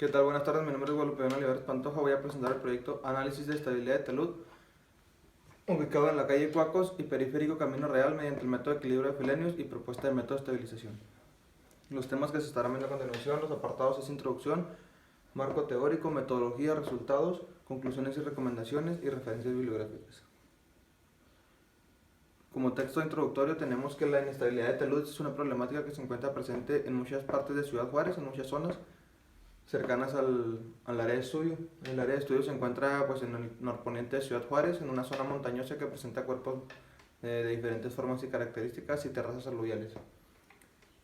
¿Qué tal? Buenas tardes, mi nombre es Guadalupe Olivares Pantoja. Voy a presentar el proyecto Análisis de Estabilidad de Talud, ubicado en la calle Cuacos y Periférico Camino Real, mediante el método de equilibrio de filenios y propuesta de método de estabilización. Los temas que se estarán viendo a continuación, los apartados es introducción, marco teórico, metodología, resultados, conclusiones y recomendaciones y referencias bibliográficas. Como texto introductorio tenemos que la inestabilidad de talud es una problemática que se encuentra presente en muchas partes de Ciudad Juárez, en muchas zonas cercanas al área de estudio. El área de estudio se encuentra pues, en el norponiente de Ciudad Juárez, en una zona montañosa que presenta cuerpos de diferentes formas y características y terrazas aluviales.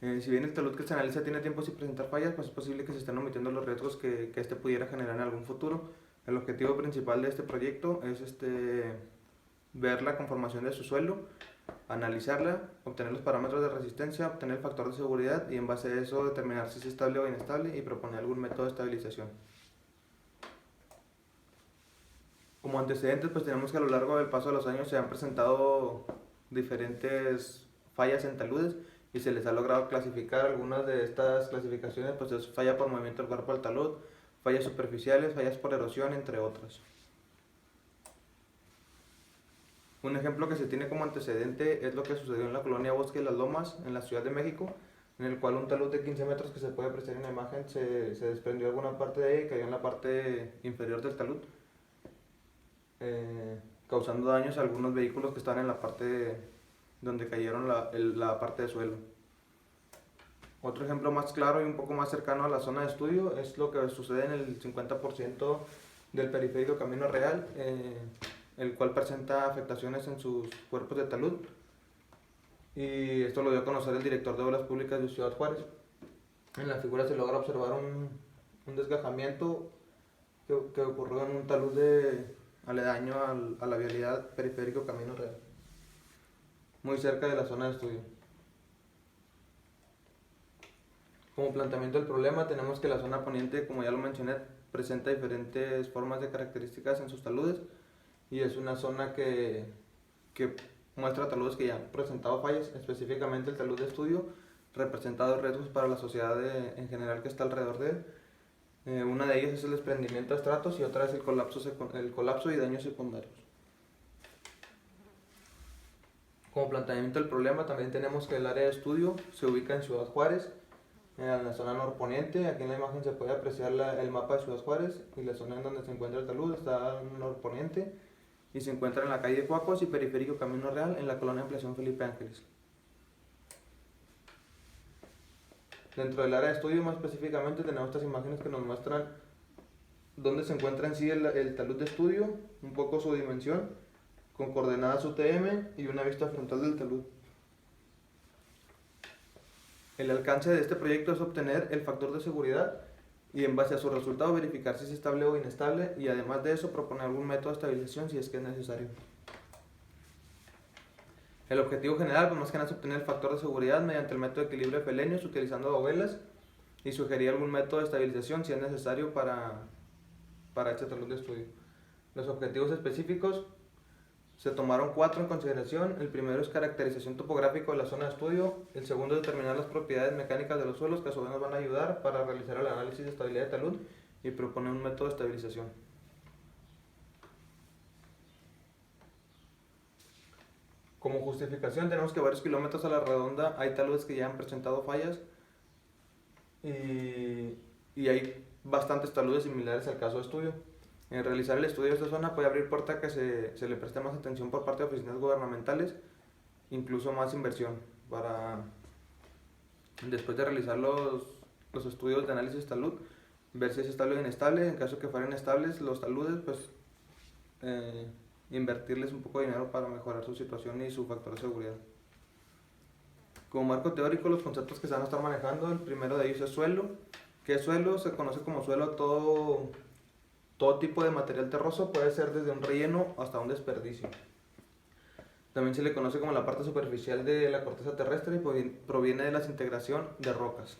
Si bien el talud que se analiza tiene tiempo sin presentar fallas, pues es posible que se estén omitiendo los riesgos que este pudiera generar en algún futuro. El objetivo principal de este proyecto es ver la conformación de su suelo, analizarla, obtener los parámetros de resistencia, obtener el factor de seguridad y en base a eso determinar si es estable o inestable y proponer algún método de estabilización. Como antecedentes, pues tenemos que a lo largo del paso de los años se han presentado diferentes fallas en taludes y se les ha logrado clasificar. Algunas de estas clasificaciones pues es falla por movimiento del cuerpo del talud, fallas superficiales, fallas por erosión, entre otras. Un ejemplo que se tiene como antecedente es lo que sucedió en la colonia Bosque de las Lomas, en la Ciudad de México, en el cual un talud de 15 metros que se puede apreciar en la imagen se desprendió alguna parte de ella y cayó en la parte inferior del talud, causando daños a algunos vehículos que estaban en la parte donde cayeron la parte de suelo. Otro ejemplo más claro y un poco más cercano a la zona de estudio es lo que sucede en el 50% del periférico Camino Real, el cual presenta afectaciones en sus cuerpos de talud, y esto lo dio a conocer el director de Obras Públicas de Ciudad Juárez. En la figura se logra observar un desgajamiento que ocurrió en un talud aledaño a la vialidad periférico Camino Real, muy cerca de la zona de estudio. Como planteamiento del problema tenemos que la zona poniente, como ya lo mencioné, presenta diferentes formas de características en sus taludes y es una zona que muestra taludes que ya han presentado fallas, específicamente el talud de estudio representa dos riesgos para la sociedad en general que está alrededor de él. Una de ellas es el desprendimiento de estratos y otra es el colapso y daños secundarios. Como planteamiento del problema también tenemos que el área de estudio se ubica en Ciudad Juárez, en la zona norponiente. Aquí en la imagen se puede apreciar el mapa de Ciudad Juárez y la zona en donde se encuentra el talud está en norponiente y se encuentra en la calle de Cuacos y Periférico Camino Real, en la colonia Ampliación Felipe Ángeles. Dentro del área de estudio más específicamente tenemos estas imágenes que nos muestran dónde se encuentra en sí el talud de estudio, un poco su dimensión, con coordenadas UTM y una vista frontal del talud. El alcance de este proyecto es obtener el factor de seguridad y en base a su resultado verificar si es estable o inestable y además de eso proponer algún método de estabilización si es que es necesario. El objetivo general pues más que nada es obtener el factor de seguridad mediante el método de equilibrio de Felenius utilizando dovelas y sugerir algún método de estabilización si es necesario para este talud de estudio. Los objetivos específicos se tomaron 4 en consideración. El primero es caracterización topográfica de la zona de estudio. El segundo es determinar las propiedades mecánicas de los suelos que a su vez nos van a ayudar para realizar el análisis de estabilidad de talud y proponer un método de estabilización. Como justificación tenemos que varios kilómetros a la redonda hay taludes que ya han presentado fallas y hay bastantes taludes similares al caso de estudio. En realizar el estudio de esta zona puede abrir puerta a que se le preste más atención por parte de oficinas gubernamentales, incluso más inversión, para después de realizar los estudios de análisis de talud, ver si es estable o inestable. En caso que fueran estables los taludes, pues invertirles un poco de dinero para mejorar su situación y su factor de seguridad. Como marco teórico, los conceptos que se van a estar manejando, el primero de ellos es suelo. ¿Qué es suelo? Se conoce como suelo todo tipo de material terroso, puede ser desde un relleno hasta un desperdicio. También se le conoce como la parte superficial de la corteza terrestre y proviene de la desintegración de rocas.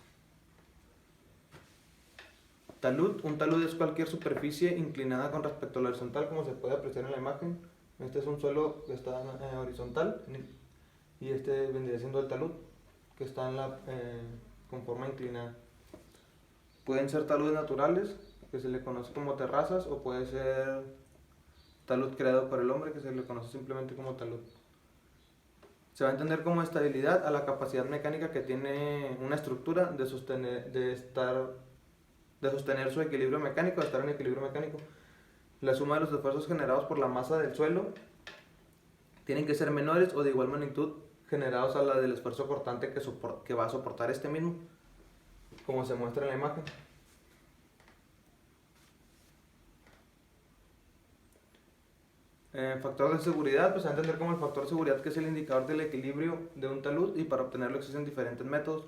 Talud. Un talud es cualquier superficie inclinada con respecto a la horizontal, como se puede apreciar en la imagen. Este es un suelo que está horizontal y este vendría siendo el talud, que está con forma inclinada. Pueden ser taludes naturales, que se le conoce como terrazas, o puede ser talud creado por el hombre, que se le conoce simplemente como talud. Se va a entender como estabilidad a la capacidad mecánica que tiene una estructura de sostener su equilibrio mecánico, de estar en equilibrio mecánico. La suma de los esfuerzos generados por la masa del suelo tienen que ser menores o de igual magnitud generados a la del esfuerzo cortante que va a soportar este mismo, como se muestra en la imagen. Factor de seguridad, pues a entender como el factor de seguridad, que es el indicador del equilibrio de un talud, y para obtenerlo existen diferentes métodos.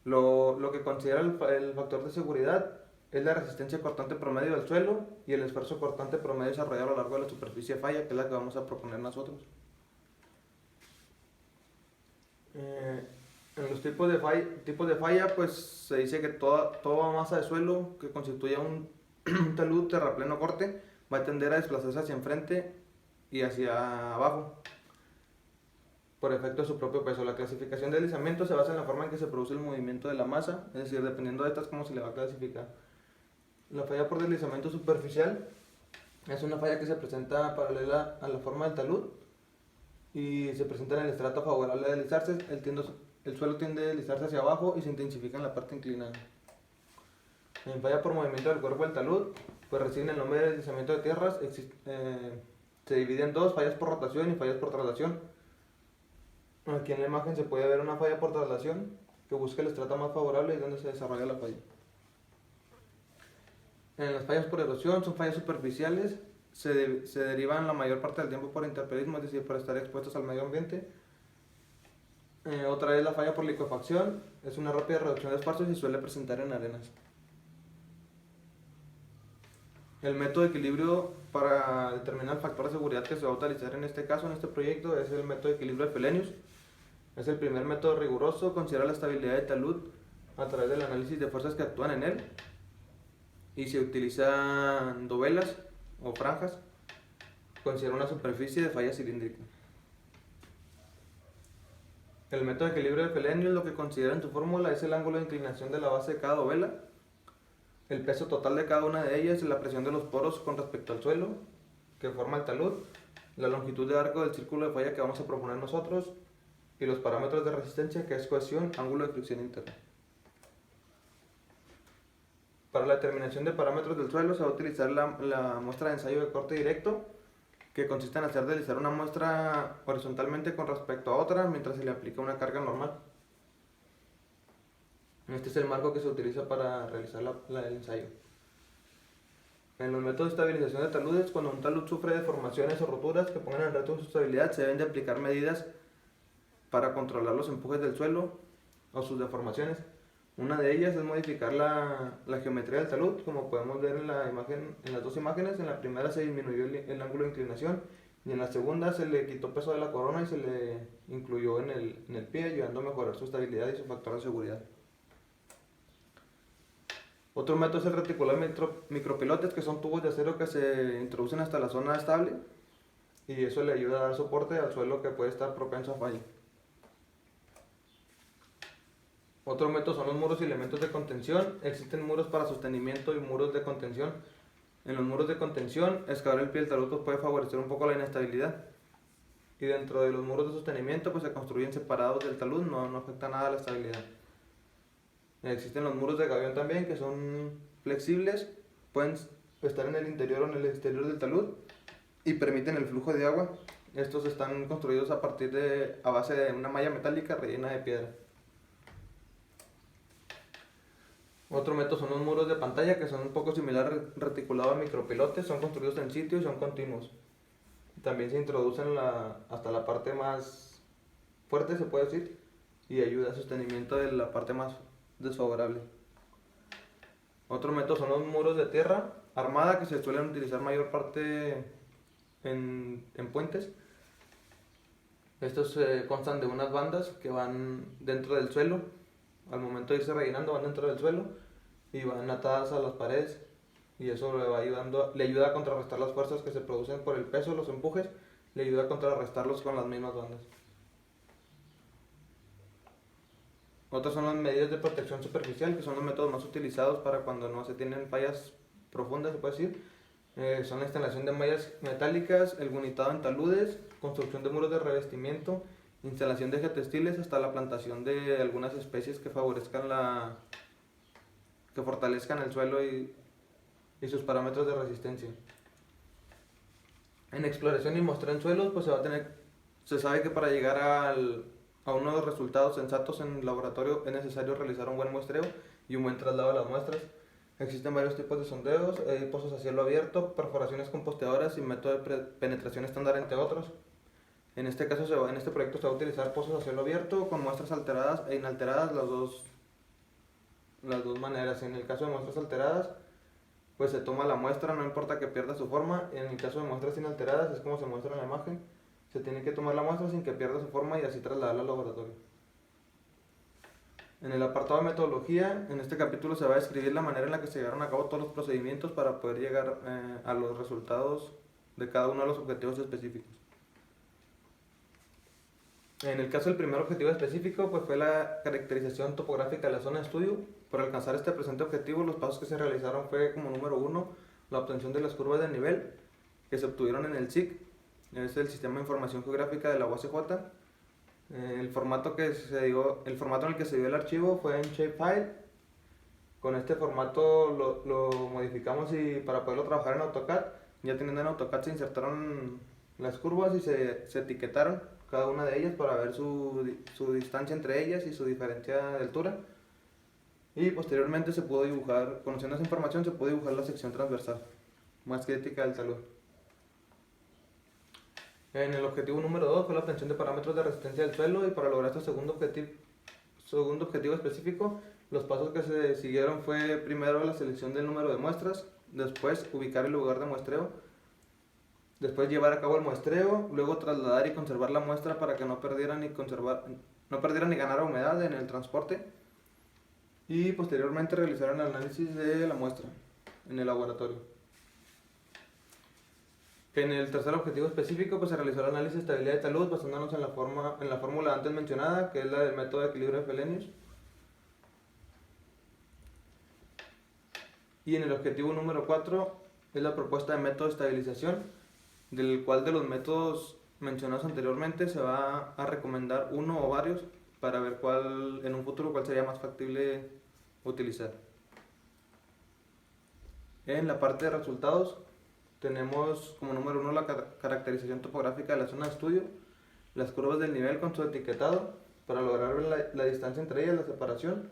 Lo que considera el factor de seguridad es la resistencia cortante promedio del suelo y el esfuerzo cortante promedio desarrollado a lo largo de la superficie de falla, que es la que vamos a proponer nosotros. En los tipos de falla, pues se dice que toda masa de suelo que constituya un talud terrapleno corte va a tender a desplazarse hacia enfrente y hacia abajo por efecto de su propio peso. La clasificación de deslizamiento se basa en la forma en que se produce el movimiento de la masa, es decir, dependiendo de estas, cómo se le va a clasificar. La falla por deslizamiento superficial es una falla que se presenta paralela a la forma del talud y se presenta en el estrato favorable a deslizarse. El suelo tiende a deslizarse hacia abajo y se intensifica en la parte inclinada. En falla por movimiento del cuerpo del talud, pues reciben el nombre de deslizamiento de tierras. Se divide en dos: fallas por rotación y fallas por traslación. Aquí en la imagen se puede ver una falla por traslación que busca el estrato más favorable y donde se desarrolla la falla. En las fallas por erosión son fallas superficiales, se derivan la mayor parte del tiempo por intemperismo, es decir, por estar expuestos al medio ambiente. Otra es la falla por licuefacción, es una rápida reducción de esfuerzos y suele presentar en arenas. El método de equilibrio para determinar el factor de seguridad que se va a utilizar en este caso, en este proyecto, es el método de equilibrio de Fellenius. Es el primer método riguroso, considera la estabilidad del talud a través del análisis de fuerzas que actúan en él, y se utilizan dovelas o franjas. Considera una superficie de falla cilíndrica. El método de equilibrio de Fellenius lo que considera en su fórmula es el ángulo de inclinación de la base de cada dovela, el peso total de cada una de ellas, la presión de los poros con respecto al suelo que forma el talud, la longitud de arco del círculo de falla que vamos a proponer nosotros, y los parámetros de resistencia, que es cohesión, ángulo de fricción interna. Para la determinación de parámetros del suelo se va a utilizar la muestra de ensayo de corte directo, que consiste en hacer deslizar una muestra horizontalmente con respecto a otra mientras se le aplica una carga normal. Este es el marco que se utiliza para realizar el ensayo. En los métodos de estabilización de taludes, cuando un talud sufre deformaciones o roturas que pongan en riesgo su estabilidad, se deben de aplicar medidas para controlar los empujes del suelo o sus deformaciones. Una de ellas es modificar la geometría del talud, como podemos ver en las dos imágenes. En la primera se disminuyó el ángulo de inclinación, y en la segunda se le quitó peso de la corona y se le incluyó en el pie, ayudando a mejorar su estabilidad y su factor de seguridad. Otro método es el reticular micropilotes, que son tubos de acero que se introducen hasta la zona estable, y eso le ayuda a dar soporte al suelo que puede estar propenso a falla. Otro método son los muros y elementos de contención. Existen muros para sostenimiento y muros de contención. En los muros de contención, excavar el pie del talud puede favorecer un poco la inestabilidad. Y dentro de los muros de sostenimiento, pues se construyen separados del talud, no afecta nada a la estabilidad. Existen los muros de gavión también, que son flexibles, pueden estar en el interior o en el exterior del talud y permiten el flujo de agua. Estos están construidos a base de una malla metálica rellena de piedra. Otro método son los muros de pantalla, que son un poco similar reticulado a micropilotes, son construidos en sitio y son continuos. También se introducen hasta la parte más fuerte, se puede decir, y ayuda al sostenimiento de la parte más desfavorable. Otro método son los muros de tierra armada, que se suelen utilizar mayor parte en puentes. Estos constan de unas bandas que van dentro del suelo. Al momento de irse rellenando, van dentro del suelo y van atadas a las paredes, y eso le ayuda a contrarrestar las fuerzas que se producen por el peso, los empujes, le ayuda a contrarrestarlos con las mismas bandas. Otras son las medidas de protección superficial, que son los métodos más utilizados para cuando no se tienen fallas profundas, se puede decir. Son la instalación de mallas metálicas, el gunitado en taludes, construcción de muros de revestimiento, instalación de geotextiles, hasta la plantación de algunas especies que favorezcan que fortalezcan el suelo y sus parámetros de resistencia. En exploración y muestreo en suelos, pues se sabe que para llegar a unos resultados sensatos en el laboratorio es necesario realizar un buen muestreo y un buen traslado de las muestras. Existen varios tipos de sondeos, pozos a cielo abierto, perforaciones composteadoras y método de penetración estándar, entre otros. En este caso, en este proyecto se va a utilizar pozos a cielo abierto con muestras alteradas e inalteradas, las dos maneras. En el caso de muestras alteradas, pues se toma la muestra, no importa que pierda su forma. En el caso de muestras inalteradas, es como se muestra en la imagen, se tiene que tomar la muestra sin que pierda su forma y así trasladarla al laboratorio. En el apartado de metodología, en este capítulo se va a describir la manera en la que se llevaron a cabo todos los procedimientos para poder llegar a los resultados de cada uno de los objetivos específicos. En el caso del primer objetivo específico, pues fue la caracterización topográfica de la zona de estudio. Para alcanzar este presente objetivo, los pasos que se realizaron fue, como número 1, la obtención de las curvas de nivel que se obtuvieron en el SIG, es el Sistema de Información Geográfica de la UACJ. El formato en el que se dio el archivo fue en Shapefile. Con este formato lo modificamos y para poderlo trabajar en AutoCAD, ya teniendo en AutoCAD se insertaron las curvas y se etiquetaron cada una de ellas para ver su distancia entre ellas y su diferencia de altura. Y posteriormente se pudo dibujar, conociendo esa información, se pudo dibujar la sección transversal más crítica del talud. En el objetivo número 2 fue la obtención de parámetros de resistencia del suelo, y para lograr este segundo objetivo específico, los pasos que se siguieron fue primero la selección del número de muestras, después ubicar el lugar de muestreo, después llevar a cabo el muestreo, luego trasladar y conservar la muestra para que no perdiera ni ganara humedad en el transporte, y posteriormente realizar el análisis de la muestra en el laboratorio. En el tercer objetivo específico, pues se realizó el análisis de estabilidad de talud basándonos en la fórmula antes mencionada, que es la del método de equilibrio de Fellenius. Y en el objetivo número 4 es la propuesta de método de estabilización, del cual de los métodos mencionados anteriormente se va a recomendar uno o varios para ver en un futuro cuál sería más factible utilizar. En la parte de resultados tenemos como número 1 la caracterización topográfica de la zona de estudio, las curvas del nivel con su etiquetado para lograr ver la distancia entre ellas, la separación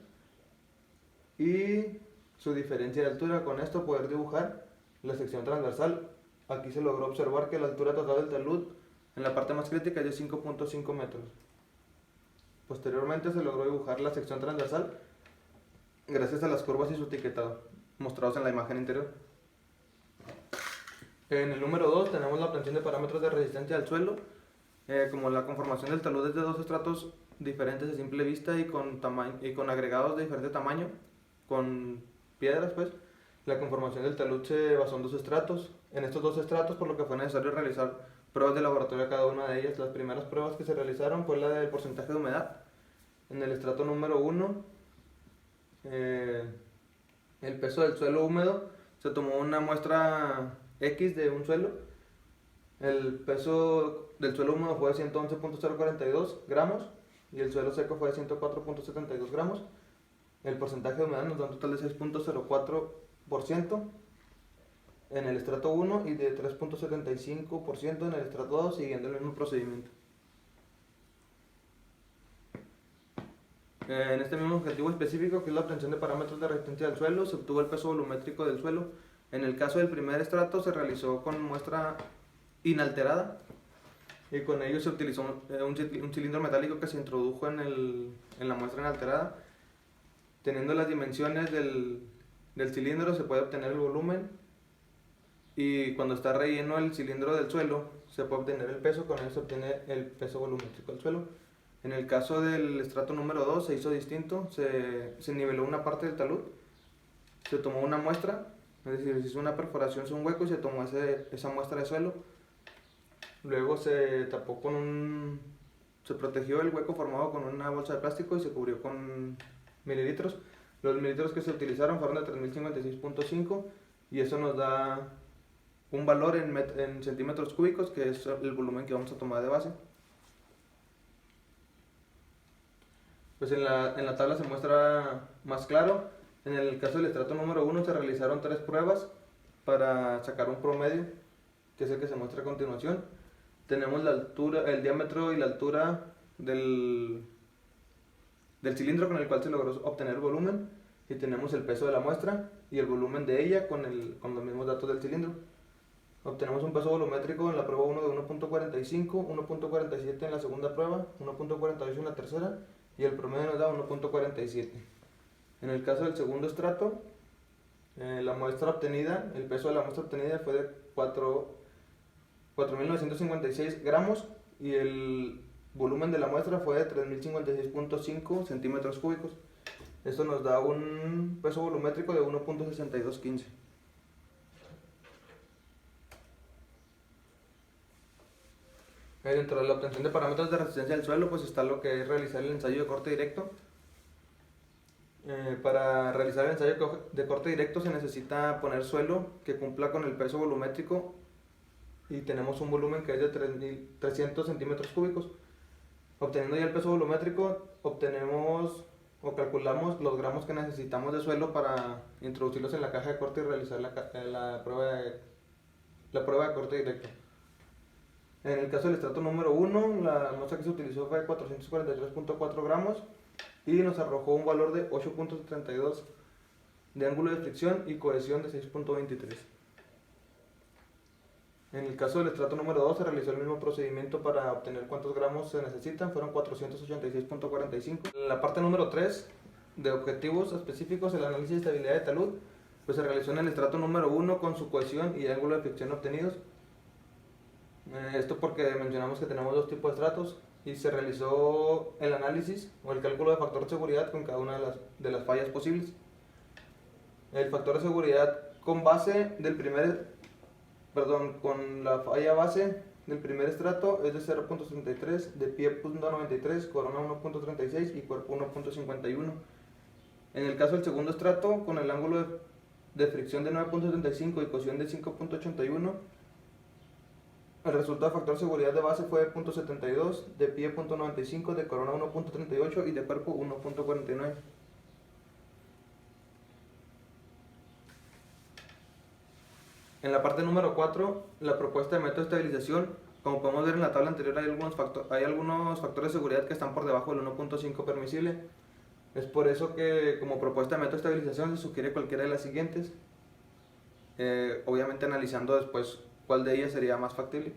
y su diferencia de altura. Con esto poder dibujar la sección transversal. Aquí se logró observar que la altura total del talud en la parte más crítica es de 5.5 metros. Posteriormente se logró dibujar la sección transversal gracias a las curvas y su etiquetado mostrados en la imagen interior. En el número 2 tenemos la obtención de parámetros de resistencia al suelo, como la conformación del talud es de dos estratos diferentes a simple vista y con agregados de diferente tamaño, con piedras pues. La conformación del talud se basó en dos estratos. En estos dos estratos, por lo que fue necesario realizar pruebas de laboratorio a cada una de ellas. Las primeras pruebas que se realizaron fue la del porcentaje de humedad. En el estrato número 1, el peso del suelo húmedo, se tomó una muestra X de un suelo. El peso del suelo húmedo fue de 111.042 gramos y el suelo seco fue de 104.72 gramos. El porcentaje de humedad nos da un total de 6.04% en el estrato 1 y de 3.75% en el estrato 2, siguiendo el mismo procedimiento. En este mismo objetivo específico, que es la obtención de parámetros de resistencia del suelo, se obtuvo el peso volumétrico del suelo. En el caso del primer estrato se realizó con muestra inalterada y con ello se utilizó un cilindro metálico que se introdujo en la muestra inalterada. Teniendo las dimensiones del cilindro se puede obtener el volumen, y cuando está relleno el cilindro del suelo se puede obtener el peso. Con ello se obtiene el peso volumétrico del suelo. En el caso del estrato número 2 se hizo distinto, se niveló una parte del talud, se tomó una muestra, es decir, se hizo una perforación, un hueco, y se tomó esa muestra de suelo. Luego se tapó con se protegió el hueco formado con una bolsa de plástico y se cubrió con mililitros. Los mililitros que se utilizaron fueron de 3056.5 y eso nos da un valor en centímetros cúbicos, que es el volumen que vamos a tomar de base. Pues en la tabla se muestra más claro. En el caso del estrato número 1 se realizaron 3 pruebas para sacar un promedio, que es el que se muestra a continuación. Tenemos la altura, el diámetro y la altura del cilindro con el cual se logró obtener el volumen, y tenemos el peso de la muestra y el volumen de ella con los mismos datos del cilindro. Obtenemos un peso volumétrico en la prueba 1 de 1.45, 1.47 en la segunda prueba, 1.48 en la tercera, y el promedio nos da 1.47. En el caso del segundo estrato, la muestra obtenida, el peso de la muestra obtenida fue de 4.956 gramos y el volumen de la muestra fue de 3.056.5 centímetros cúbicos. Esto nos da un peso volumétrico de 1.6215. Dentro de la obtención de parámetros de resistencia del suelo, pues está lo que es realizar el ensayo de corte directo. Para realizar el ensayo de corte directo se necesita poner suelo que cumpla con el peso volumétrico y tenemos un volumen que es de 300 centímetros cúbicos. Obteniendo ya el peso volumétrico, obtenemos o calculamos los gramos que necesitamos de suelo para introducirlos en la caja de corte y realizar la prueba de corte directo. En el caso del estrato número 1, la muestra que se utilizó fue de 443.4 gramos y nos arrojó un valor de 8.32 de ángulo de fricción y cohesión de 6.23. En el caso del estrato número 2 se realizó el mismo procedimiento para obtener cuántos gramos se necesitan, fueron 486.45. En la parte número 3 de objetivos específicos, el análisis de estabilidad de talud, pues se realizó en el estrato número 1 con su cohesión y ángulo de fricción obtenidos. Esto porque mencionamos que tenemos dos tipos de estratos y se realizó el análisis o el cálculo de factor de seguridad con cada una de las fallas posibles. El factor de seguridad con la falla base del primer estrato es de 0.63, de pie 0.93, corona 1.36 y cuerpo 1.51. En el caso del segundo estrato, con el ángulo de fricción de 9.75 y cohesión de 5.81, el resultado de factor de seguridad de base fue 0.72, de pie 0.95, de corona 1.38 y de cuerpo 1.49. En la parte número 4, la propuesta de método de estabilización. Como podemos ver en la tabla anterior, hay algunos factores de seguridad que están por debajo del 1.5 permisible. Es por eso que como propuesta de método de estabilización se sugiere cualquiera de las siguientes, obviamente analizando después cuál de ellas sería más factible.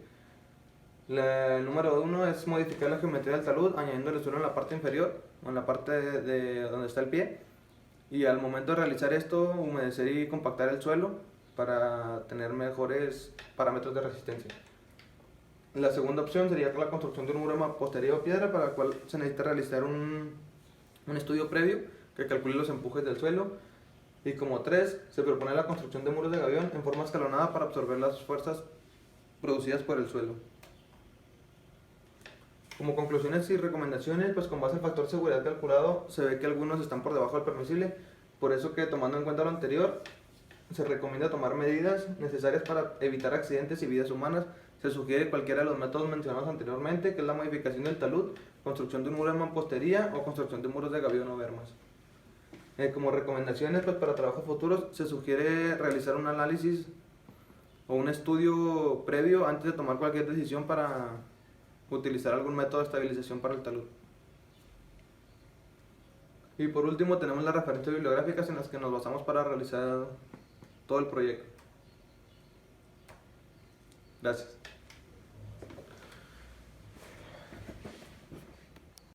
El número 1 es modificar la geometría del talud añadiendo el suelo en la parte inferior o en la parte de donde está el pie, y al momento de realizar esto humedecer y compactar el suelo para tener mejores parámetros de resistencia. La segunda opción sería la construcción de un muro de mampostería o piedra, para el cual se necesita realizar un estudio previo que calcule los empujes del suelo. Y como 3, se propone la construcción de muros de gavión en forma escalonada para absorber las fuerzas producidas por el suelo. Como conclusiones y recomendaciones, pues con base en factor de seguridad calculado, se ve que algunos están por debajo del permisible, por eso que tomando en cuenta lo anterior, se recomienda tomar medidas necesarias para evitar accidentes y vidas humanas. Se sugiere cualquiera de los métodos mencionados anteriormente, que es la modificación del talud, construcción de un muro de mampostería o construcción de muros de gavión o bermas. Como recomendaciones, pues para trabajos futuros se sugiere realizar un análisis o un estudio previo antes de tomar cualquier decisión para utilizar algún método de estabilización para el talud. Y por último tenemos las referencias bibliográficas en las que nos basamos para realizar todo el proyecto. Gracias.